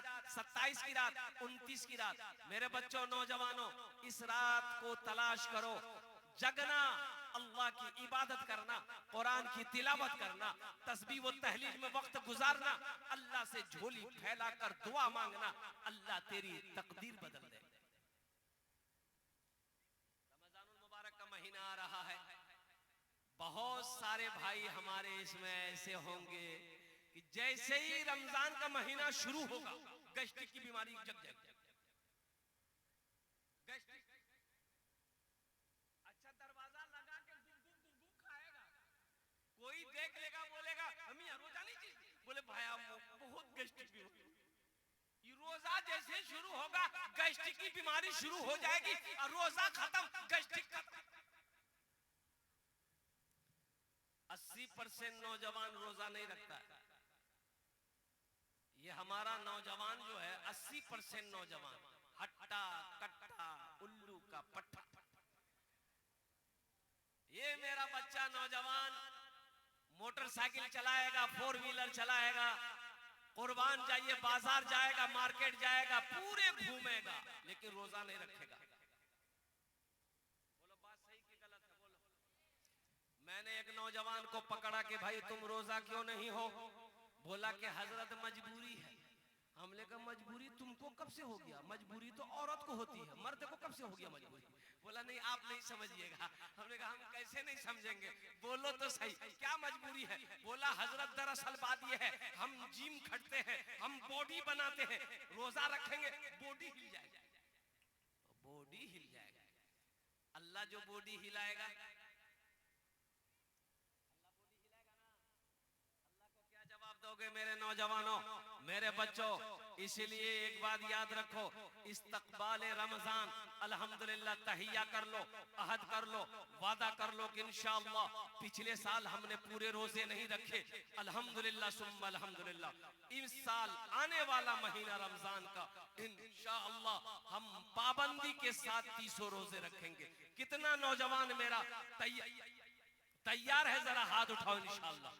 रात, 27 की रात, 29 की रात। मेरे बच्चों, नौजवानों, इस रात को तलाश करो, जगना, अल्लाह की इबादत करना, कुरान की तिलावत करना, तस्बीह व तहलील में वक्त गुजारना, अल्लाह से झोली फैलाकर दुआ मांगना, अल्लाह तेरी तकदीर बदल दे। रमजानुल मुबारक का महीना आ रहा है। बहुत सारे भाई हमारे इसमें ऐसे होंगे कि जैसे ही रमजान का महीना शुरू होगा गैस्ट्रिक की बीमारी जग जाएगी। गैस्ट्रिक, अच्छा दरवाजा लगा के गुप खाएगा, कोई देख लेगा बोलेगा हम यहाँ रोजा नहीं चाहिए, बोले भाई बहुत गैस्ट्रिक भी होगी। रोजा जैसे शुरू होगा गैस्ट्रिक की बीमारी शुरू हो जाएगी और रोजा खत्म, गैस्ट्रिक खत्म। 80% नौजवान रोजा नहीं रखता है। ये हमारा नौजवान जो है 80% नौजवान हट्टा कट्टा उल्लू का पट्टा। ये मेरा बच्चा नौजवान मोटरसाइकिल चलाएगा, 4 व्हीलर चलाएगा, कुर्बान जाइए बाजार जाएगा, मार्केट जाएगा, पूरे घूमेगा, लेकिन रोजा नहीं रखेगा। बोलो बात सही कि गलत है? बोलो। मैंने एक नौजवान को पकड़ा कि भाई तुम रोजा क्यों नहीं हो? बोला कि हजरत मजबूरी है। हमने कहा मजबूरी तुमको कब से हो गया? मजबूरी तो औरत को होती है, मर्द को कब से हो गया मजबूरी? बोला नहीं आप नहीं समझिएगा। हमने कहा हम कैसे नहीं समझेंगे, बोलो तो सही क्या मजबूरी है? बोला हजरत दरअसल बात यह है हम जिम खटते हैं, हम बॉडी बनाते हैं, रोजा रखेंगे बॉडी हिल जाएगा। बॉडी हिल जाएगा, अल्लाह जो बॉडी हिलाएगा, जवाब दोगे मेरे नौजवानों, मेरे बच्चों? इसलिए एक बात याद रखो, इस्तकबाल रमजान अल्हम्दुलिल्लाह तहिया कर लो, अहद कर लो, वादा कर लो कि इंशाअल्लाह। पिछले साल हमने पूरे रोजे नहीं रखे, अल्हम्दुलिल्लाह सुम्मा अल्हम्दुलिल्लाह इस साल आने वाला महीना रमजान का इंशाअल्लाह हम पाबंदी के साथ 300 रोजे रखेंगे। कितना नौजवान मेरा तैयार है? जरा हाथ उठाओ इंशाअल्लाह।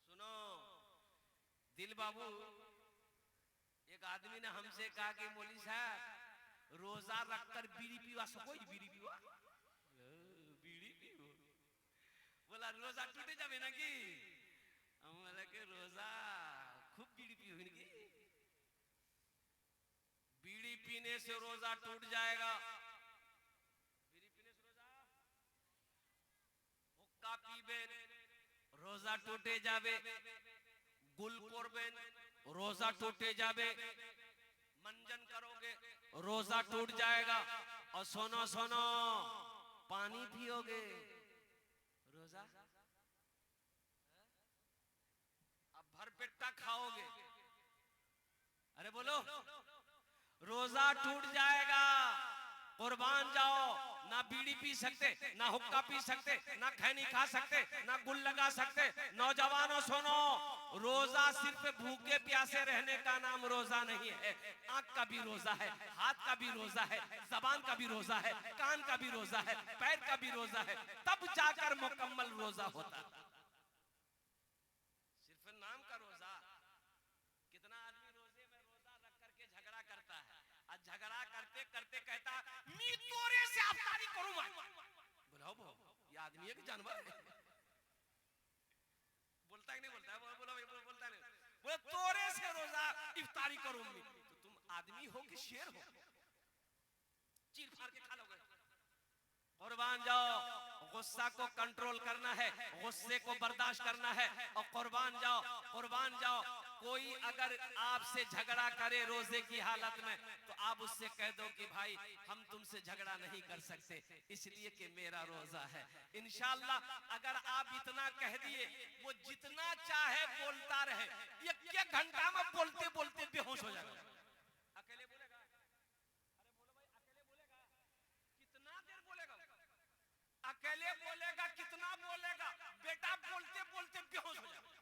सुनो दिल बाबू, एक आदमी ने हमसे कहा कि मौलवी साहब रोजा रखकर बीड़ी पीवा सको? बीड़ी पीवा, बीड़ी पीवो। बोला रोजा टूटे जावे ना कि? हम बोले कि रोजा खूब बीड़ी पीओ की? बीड़ी पीने से रोजा टूट जाएगा। बीड़ी पीने से रोजा, हुक्का पीबे रोजा टूटे जावे, गुल कोरबेन रोजा टूटे जावे, मंजन करोगे रोजा टूट जाएगा, और सोनो सोनो पानी पियोगे रोजा, अब भरपेटा खाओगे, अरे बोलो रोजा टूट जाएगा। कुर्बान जाओ, ना बीड़ी पी सकते, ना हुक्का पी सकते, ना खैनी खा सकते, ना गुल लगा सकते। नौजवानों सुनो, रोजा सिर्फ भूखे प्यासे रहने का नाम रोजा नहीं है। आंख का भी रोजा है, हाथ का भी रोजा है, जबान का भी रोजा है, कान का भी रोजा है, पैर का भी रोजा है, तब जाकर मुकम्मल रोजा होता। सिर्फ नाम का रोजा। कितना आदमी रोजे में रोजा रख करके झगड़ा करता है, और झगड़ा करते करते कहता मैं तोरे से अफ्तारी करूं। बोलाओ ये आदमी है कि जानवर है? बोलता है कि नहीं बोलता है? बोलता नहीं, बोले तोरे से रोजा इफ्तारी करूं। तो तुम आदमी हो कि शेर हो? चीर फाड़ के खा लोगे। कुर्बान जाओ, गुस्सा को कंट्रोल करना है, गुस्से को बर्दाश्त करना है, और कुर्बान जाओ, कुर्बान जाओ। कोई अगर आपसे झगड़ा करे रोजे की हालत में, तो आप उससे कह दो कि भाई हम तुमसे झगड़ा नहीं कर सकते इसलिए कि मेरा रोजा है। इंशाअल्लाह अगर आप इतना कह दिए, वो जितना चाहे बोलता रहे, 1 घंटा में बोलते बोलते बेहोश हो जाएगा। अकेले बोलेगा, अरे बोलो भाई अकेले बोलेगा, कितना देर बोलेगा? अकेले बोलेगा, कितना बोलेगा? बेटा बोलते बोलते बेहोश हो जाएगा,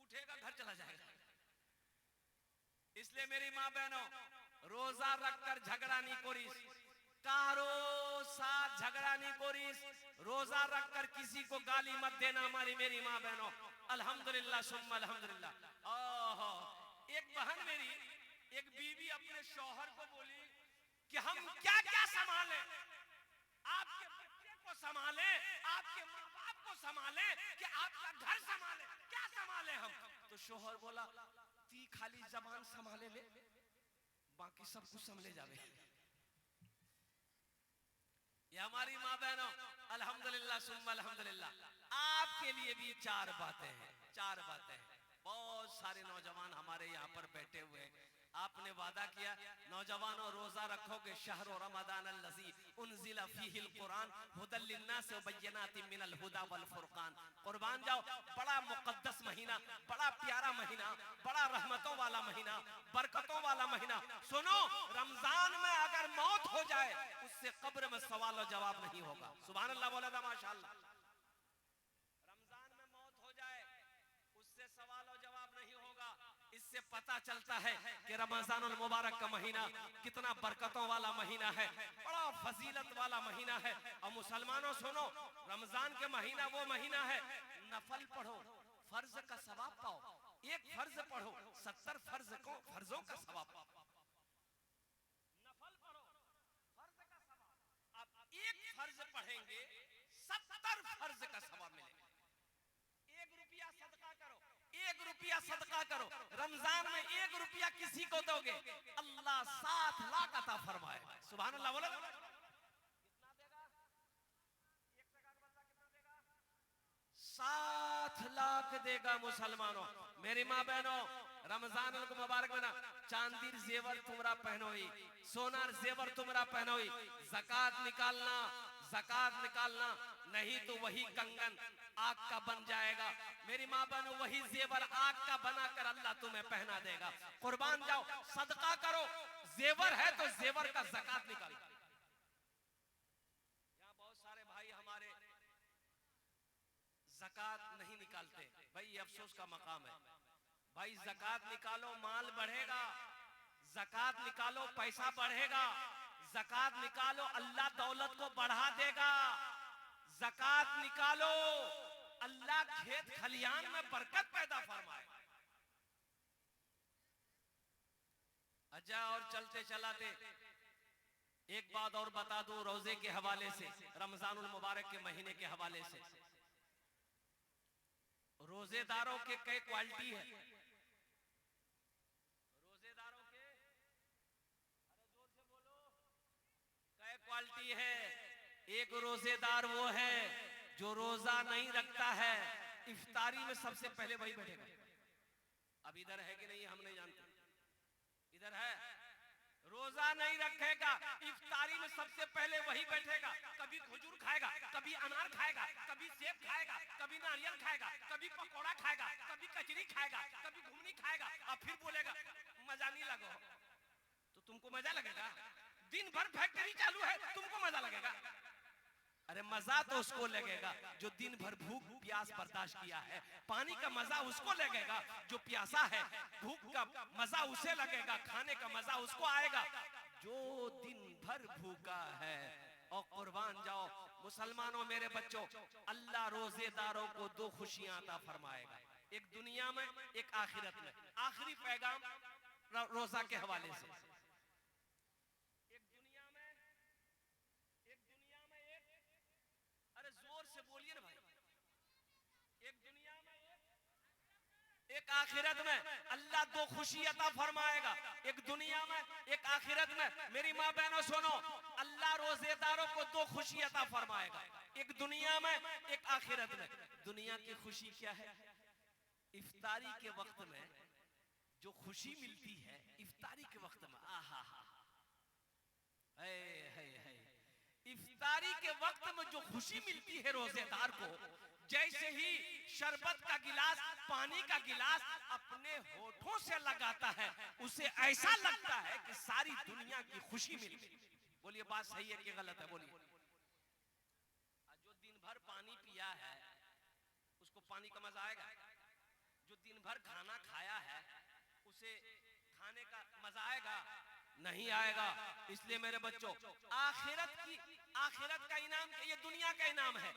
उठेगा घर चला जाएगा। इसलिए मेरी माँ बहनों, रोजा रखकर झगड़ा नहीं करिस, कारो साथ झगड़ा नहीं करिस। रोजा रखकर किसी को गाली मत देना हमारी मेरी माँ बहनों। अल्हम्दुलिल्लाह सुम्मा अल्हम्दुलिल्लाह। ओहो शौहर को बोली कि हम क्या क्या संभाले, आपके बच्चे को संभाले, आपके माँ बाप को संभाले, कि आपका घर संभाले, क्या संभाले हम? तो शौहर बोला ती खाली जबान संभाले ले, बाकी सब कुछ संभले जावे। ये हमारी माँ बहनों, अल्हम्दुलिल्लाह सुम्मा अल्हम्दुलिल्लाह, आपके लिए भी चार बातें हैं, चार बातें हैं। बहुत सारे नौजवान हमारे यहाँ पर बैठे हुए हैं। आपने वादा किया नौजवानों रोजा रखोगे, शहर रमजान अल्लज़ी उन्ज़िला फ़ीहिल कुरान हुदल लिन्नास व बय्यिनातिम मिनल हुदा वल फुरकान। कुर्बान जाओ, बड़ा मुक़द्दस महीना, बड़ा प्यारा महीना, बड़ा रहमतों वाला महीना, बरकतों वाला महीना। सुनो, रमजान में अगर मौत हो जाए उससे कब्र में सवाल और जवाब नहीं होगा। सुभान अल्लाह बोला था माशाअल्लाह। रमजान में मौत हो जाए उससे सवाल और जवाब नहीं होगा। इससे पता चलता है कि रमजानुल मुबारक का महीना कितना बरकतों वाला महीना है, बड़ा फजीलत वाला महीना है। और मुसलमानों सुनो, रमजान के महीना वो महीना है, नफल पढ़ो, फर्ज का सवाब पाओ। एक फर्ज पढ़ो, 70 फर्जों का सवाब पाओ। नफल पढ़ो, फर्ज का सवाब। आप एक फर्ज पढ़ेंगे 70 फर्ज का सवाब मिलेगा। 1 रुपया सदका करो, 1 रुपया सदका करो। रमजान में 1 रुपया किसी को दोगे, अल्लाह 7 लाख अता फरमाए। सुभान अल्लाह बोलो। कितना देगा? 1 टका का बंदा कितना देगा? 7 लाख देगा। मुसलमानों, मेरी माँ बहनों, रमजान मुबारक में ना चांदी जेवर तुमरा पहनोई, सोनार जेवर तुमरा पहनोई, ज़कात निकालना, ज़कात निकालना, नहीं तो वही कंगन आग का बन जाएगा। मेरी माँ बहनों, वही जेवर आग का बनाकर अल्लाह तुम्हें पहना देगा। कुर्बान जाओ, सदका करो, जेवर है तो जेवर का ज़कात निकालो। यहाँ बहुत सारे भाई हमारे ज़कात नहीं निकालते, भाई ये अफसोस का मकाम है। भाई ज़कात निकालो, माल बढ़ेगा, ज़कात निकालो, पैसा बढ़ेगा, ज़कात निकालो, अल्लाह दौलत को बढ़ा देगा। ज़कात निकालो, अल्लाह खेत खलियान में बरकत पैदा फरमाएगा। अच्छा, और चलते चलाते एक बात और बता दूं रोजे के हवाले से, रमजानुल मुबारक के महीने के हवाले से। रोजेदारों के कई क्वालिटी है। रोजेदारों के, अरे जोर से बोलो, कई क्वालिटी है। एक रोजेदार वो है जो रोजा नहीं रखता है, इफ्तारी में सबसे पहले वही बैठेगा। अब इधर है कि नहीं हम नहीं जानते, इधर है। रोजा नहीं रखेगा, इफ्तारी में सबसे पहले वही बैठेगा। कभी खजूर खाएगा, कभी अनार खाएगा, कभी सेब खाएगा, कभी नारियल खाएगा, कभी पकौड़ा खाएगा, कभी कचरी खाएगा, कभी घुगनी खाएगा, और फिर बोलेगा मजा नहीं लगा। तो तुमको मजा लगेगा? दिन भर फैक्ट्री चालू है, तुमको मजा लगेगा? अरे मजा तो उसको लगेगा जो दिन भर भूख प्यास बर्दाश्त किया है। पानी का मजा उसको लगेगा जो प्यासा है, भूख का मजा उसे लगेगा, खाने का मजा उसको आएगा जो दिन भर भूखा है। और कुर्बान जाओ मुसलमानों, मेरे बच्चों, अल्लाह रोजेदारों को 2 खुशियां अता फरमाएगा, एक दुनिया में, एक आखिरत में। आखिरी पैगाम रोजा के हवाले से, अरे जोर से बोलिए ना भाई, एक दुनिया में, एक आखिरत में अल्लाह 2 खुशी अता फरमाएगा, एक दुनिया में, एक आखिरत में। मेरी माँ बहनों सुनो, अल्लाह रोजेदारों को 2 खुशी अता फरमाएगा, एक दुनिया में, एक आखिरत में। दुनिया की खुशी क्या है? इफ्तारी के वक्त में जो खुशी मिलती है, इफ्तारी के वक्त में, आहा हा, इफ्तारी के वक्त में जो खुशी मिलती है रोजेदार को, जैसे ही शरबत का गिलास, पानी का गिलास अपने होठों से लगाता है, उसे ऐसा लगता है कि सारी दुनिया की खुशी मिल गई। बोलिए बात सही है कि गलत है? बोलिए। जो दिन भर पानी पिया है उसको पानी का मजा आएगा? जो दिन भर खाना खाया है उसे खाने का मजा आएगा? नहीं आएगा। इसलिए मेरे बच्चों, आखिरत का इनाम, ये दुनिया का इनाम है,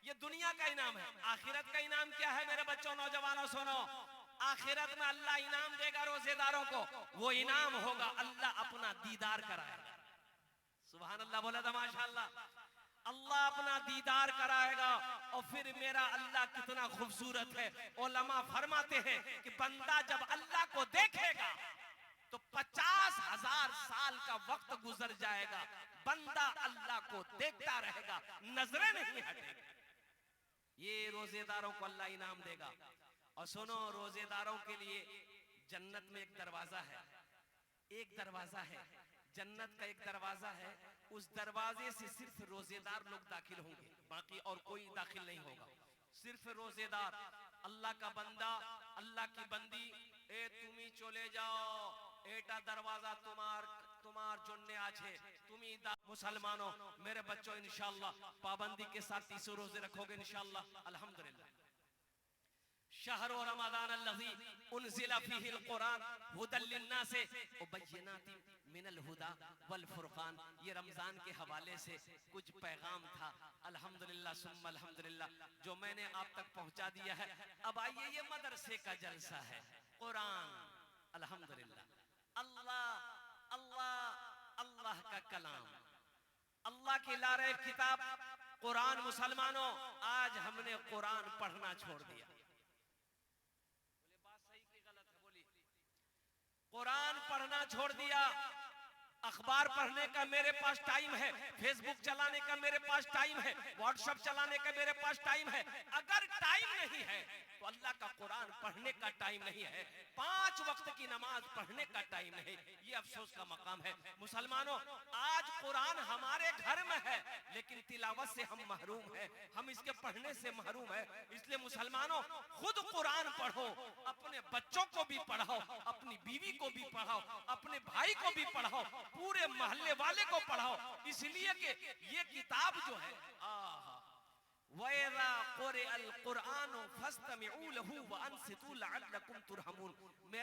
ये दुनिया का इनाम है। आखिरत का इनाम क्या है मेरे बच्चों, नौजवानों सुनो? आखिरत में अल्लाह इनाम देगा रोजेदारों को, वो इनाम होगा अल्लाह अपना दीदार कराएगा। सुभान अल्लाह बोला था माशाअल्लाह। अल्लाह अपना दीदार कराएगा। और फिर मेरा अल्लाह कितना खूबसूरत है। उलमा फरमाते हैं कि बंदा जब अल्लाह को देखेगा तो 50,000 साल का वक्त गुजर जाएगा, बंदा अल्लाह को देखता रहेगा, नजरें नहीं हटेगी। ये रोजेदारों को अल्लाह इनाम देगा। और सुनो, रोजेदारों के लिए जन्नत में एक दरवाजा है, एक दरवाजा है जन्नत का, एक दरवाजा है। उस दरवाजे से सिर्फ रोजेदार लोग दाखिल होंगे, बाकी और कोई दाखिल नहीं होगा। सिर्फ रोजेदार, अल्लाह का बंदा, अल्लाह की बंदी, ए तुमी चले जाओ, एटा दरवाजा तुम्हार जन्ने आछे, तुमी मुसलमानों मेरे बच्चों इंशाअल्लाह पाबंदी के साथ 30 रोजे रखोगे इंशाअल्लाह, अल्हम्दुलिल्लाह। शहर रमजान अल्लज़ी उनज़िला फ़ीहिल कुरान हुदल लिन्नास व बय्यिनातिन मिनल हुदा वल फुरकान। ये रमजान के हवाले से कुछ पैगाम था, अल्हम्दुलिल्लाह सुम्मा अल्हम्दुलिल्लाह, जो मैंने आप तक पहुंचा दिया है। अब आइए, ये मदरसे का जलसा है, कुरान, अल्हम्दुलिल्लाह, अल्लाह अल्लाह अल्लाह का कलाम, अल्लाह की लारे किताब कुरान। मुसलमानों, आज हमने कुरान पढ़ना छोड़ दिया। बोले बात सही की गलत है? बोली कुरान पढ़ना छोड़ दिया। अखबार पढ़ने का मेरे पास टाइम है, फेसबुक चलाने का मेरे पास टाइम है, व्हाट्सएप चलाने का मेरे पास टाइम है। अगर टाइम नहीं है तो अल्लाह का कुरान पढ़ने का टाइम नहीं है, 5 वक्त की नमाज पढ़ने का टाइम नहीं। ये अफसोस का मकाम है। मुसलमानों, आज कुरान हमारे घर में है, लेकिन तिलावत से हम महरूम हैं, हम इसके पढ़ने से महरूम हैं। इसलिए मुसलमानों, खुद कुरान पढ़ो, अपने बच्चों को भी पढ़ाओ, अपनी बीवी को भी पढ़ाओ, अपने भाई को भी पढ़ाओ, पूरे मोहल्ले वाले को पढ़ाओ। इसलिए कि ये किताब जो है, वैरा क़ुरिअल क़ुरआन फस्तमिऊ लहू व अंसितू लअल्लकुम तुरहमून, मेरा